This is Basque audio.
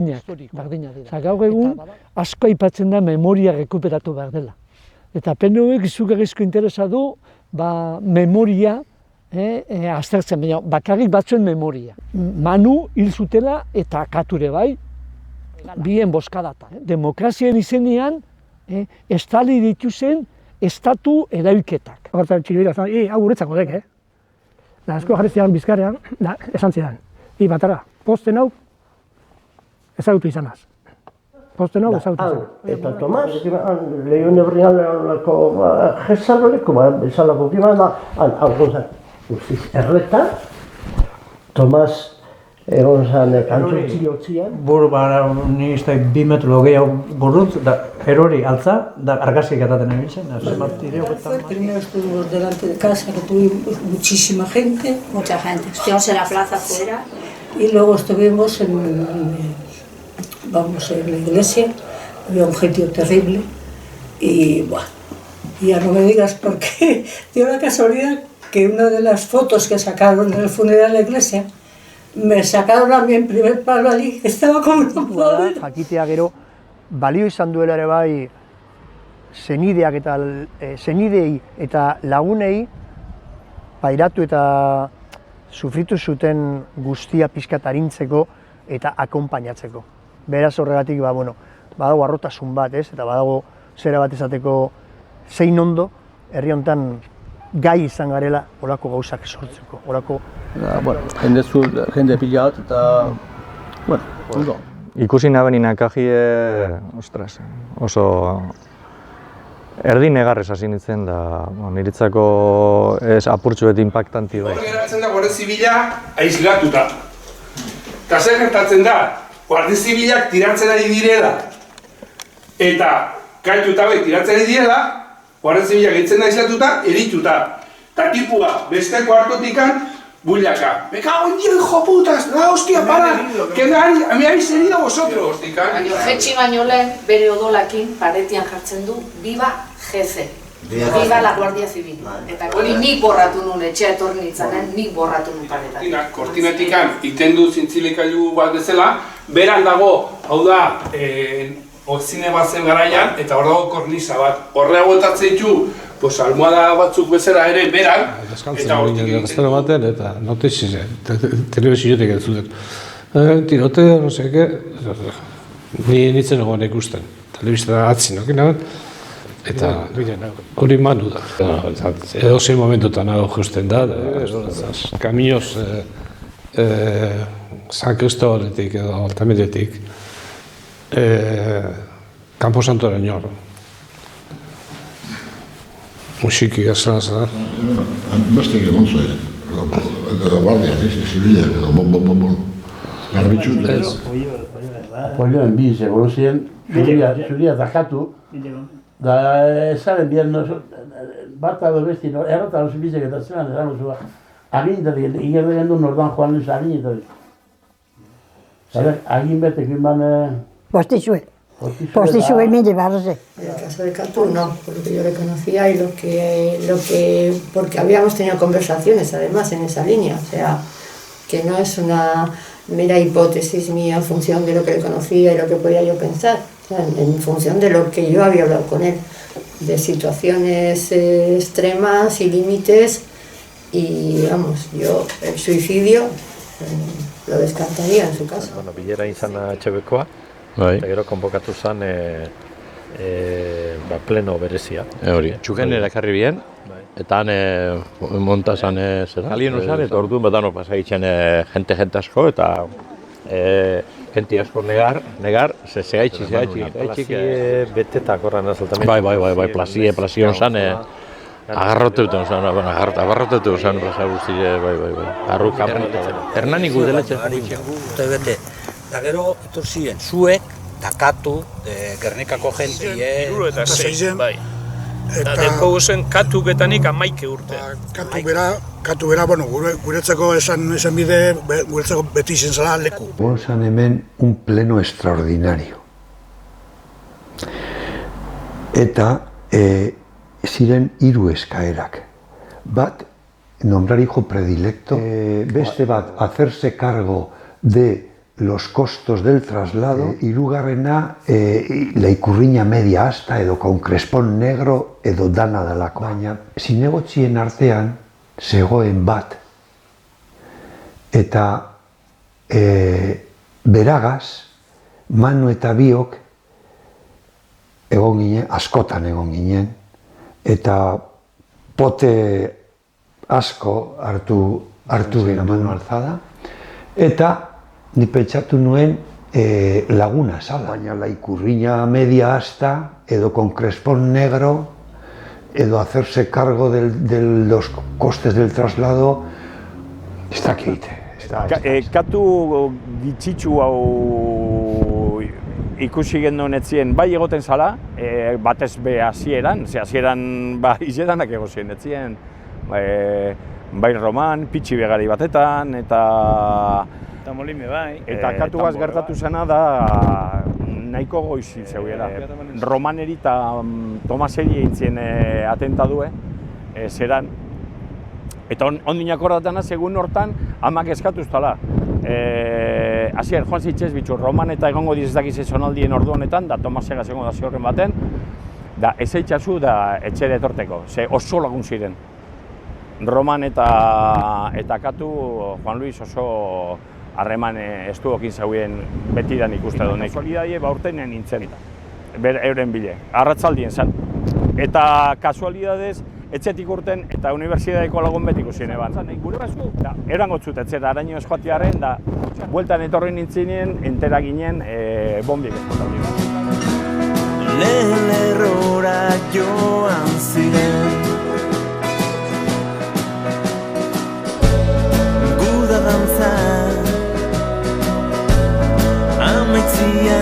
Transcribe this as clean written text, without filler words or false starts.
Berdina dira. Gaur egun asko aipatzen da memoria rekuperatu behar dela. Eta PNUek izugarrizko interesa du memoria aztertzen, baina bakarrik batzuen memoria. Manu hil zutela eta Kature bai, bien boskadata. Demokrazien izenean estali dituzen estatu erailketak. Hortan txilibira, hau guretzako dek, Da asko jarri zidan Bizkaian, esan zidan. Batara, posten hau ezagutu izanaz. Posten hau ezagutu izanaz. Eta Tomas, lehio nebrian jesarroleko, bezalako kima, hau gonzan, erreta, Tomas egon zen kantzutzi hotzian. Buru ni iztai 2 metro gehiago burrutz, da erori altza, da argazkiak ataten egitzen. Fue el primero estuvo delante de casa, que tuvimos muchísima gente. Mucha gente. Estuvimos en la plaza afuera. Y luego estuvimos en la iglesia, había un gentío terrible. Y bueno, ya no me digas por qué, dio la casualidad que una de las fotos que sacaron en el funeral de la iglesia, me sacaron a mí en primer plano allí, estaba como una madre. Jakitea gero, balio izan duela ere bai senideak eta senidei eta lagunei pairatu eta sufritu zuten guztia pixkat arintzeko eta akonpainatzeko. Beraz horregatik, badago harrotasun bat, eta badago zera bat esateko zein ondo herri honetan gai izan garela olako gauzak sortzeko, olako... Jende pila bat eta... ondo. Ikusi nabeni nakajie, oso erdi negarrez hasi nintzen da, niretzako ez apurtxu beti impactanti bai. Hor geratzen da Guardia Zibila aislatuta. Eta zer gertatzen da, Guardia Zibilak tiratzen ari direla eta kaituta bai tiratzen ari direla, Guardia Zibilak eitzen da aislatuta, erituta. Eta tipua beste kuartotikan bullaka. Me cago en Dios, hijo putas, la hostia, para, que me habéis herido vosotros. Jetxi baino lehen, bere odolakin, paretian jartzen du, viva jefe. Viva la Guardia Civil. Eta hori nik borratu nun, etxea etorri nintzanen, nik borratu nun paretatik. Kortinetikan iten du zintzilikailu bat bezala, beran dago, hau da, zine bat zen garaian, eta hor dago kornisa bat. Horrea botatzen ditu, almohada batzuk bezala ere beran, eta hortik egiten du. Eta telebizioetek entzuten. Tirotea, no seke, nintzen egon ikusten. Telebizioa atzi nokin, eta hori manu da. Edo zein momentutan hau justen da, kamioz San Kristobaretik edo Altameretik Campo Santoren hor. Musiki gazela. Beste egon zuen, edo guardia, zibilak, edo garbitxu. Polioen bi egon ziren, zuria dakatu, da ezaren bian bat edo besti, errota hori bizek eta zelan esan zua, agintatik, igerre gendu Nordan Juan Luis agintatik. Agin betek inban... Postizue. Postizue mire barze. En el caso de Catu no, porque yo le conocía y porque habíamos tenido conversaciones además en esa línea, o sea, que no es una mera hipótesis mía en función de lo que le conocía y lo que podía yo pensar, o sea, en función de lo que yo había hablado con él, de situaciones extremas y límites y vamos, yo el suicidio lo descartaría en su caso. Bueno, bilera izan HBkoa. Eta gero konbokatu zen pleno berezia. Txuken erakarri bien, eta han monta zen zera. Alien usan, eta orduan badano pasaitzen jente asko, eta jente asko negar, segaitxi. Plazie betetak horren azaltamen. Bai, plazion zen, agarroteuten zen, agarroteuten zen, plaza guzti, bai. Arruka, Hernani gudeletxe. Eta gero, etor ziren, zuek, Katu, Gernikako jentie... Hiru eta seizen, bai. Eta denko zen Katugetanik 11 urte. Katu bera, guretzako esan bide, guretzako beti izen zela leku. Gonzan hemen un pleno extraordinario. Eta ziren 3 eskaerak. Bat, nombrar hijo predilecto, beste bat, hacerse cargo de los costos del traslado, hirugarrena la ikurriña media asta edo con crespon negro edo dana dalako. Baina zinegotzien artean zegoen bat eta beragaz Manu eta biok egon ginen, askotan egon ginen, eta pote asko hartu ginen Manu alzada, eta ni pentsatu nuen laguna zala. Baina la ikurriña media asta, edo con crespón negro, edo hacerse cargo de los costes del traslado, ez dakit. Katu gitxitsu hau ikusi genduen etzien, bai egoten zala, batez be hasieran, hasieran izedanak egozien etzien, bai roman, pitxi begari batetan, eta molime bai. Eta katuaz gertatu zena da nahiko goizi zeuela. Romaneri eta Tomaseri eintzien atentadue, zeran. Eta ondin akordatana, segun hortan, amak eskatuztala. Hasier, joan zitzez bitxu, Roman eta egongo dizezakiz zonaldien ordu honetan, da Tomasega zegoen da ziorren baten, da ez eitzazu da etxere etorteko, ze oso lagun ziren. Roman eta Katu, Juan Luis oso harreman estuokin zauen betidan ikuste dut. Kasualidadie baurtenen nintzen, euren bile, arratzaldien zen. Eta kasualidadez, etxetik urten eta unibertsitateko lagun beti ikusien eban. Gure bazu, eran gotzut etzera, araño eskuatiaren, da bueltan etorri nintzinen, entera ginen, bombiek eskotatu. Lehen errora joan ziren Guda dantza Ametzian